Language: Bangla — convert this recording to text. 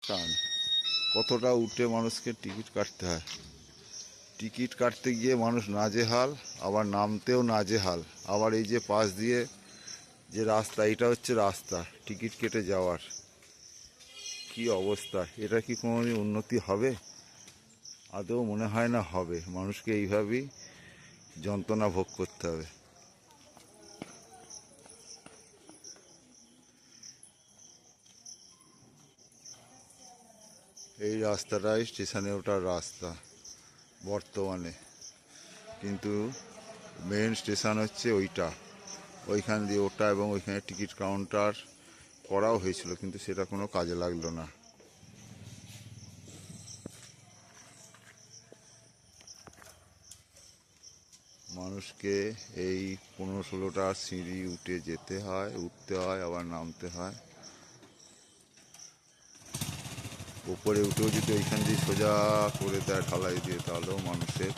টান কতটা উঠে মানুষকে টিকিট কাটতে হয়। টিকিট কাটতে গিয়ে মানুষ নাজেহাল, আবার নামতেও নাজেহাল। আবার এই যে পাশ দিয়ে যে রাস্তা, এটা হচ্ছে রাস্তা টিকিট কেটে যাওয়ার। কি অবস্থা! এটা কি কোনোদিন উন্নতি হবে? আদৌ মনে হয় না হবে। মানুষকে এইভাবেই যন্ত্রণা ভোগ করতে হবে। এই রাস্তাটাই স্টেশনে ওঠার রাস্তা বর্তমানে, কিন্তু মেন স্টেশন হচ্ছে ওইটা। ওইখান দিয়ে ওঠা এবং ওইখানে টিকিট কাউন্টার করাও হয়েছিল, কিন্তু সেটা কোনো কাজে লাগলো না। মানুষকে এই 15-16টা সিঁড়ি উঠে যেতে হয়, উঠতে হয়, আবার নামতে হয়। উপরে উঠেও যদি ওইখান দিয়ে সোজা করে দেয় ঢালাই দিয়ে, তাহলেও মানুষের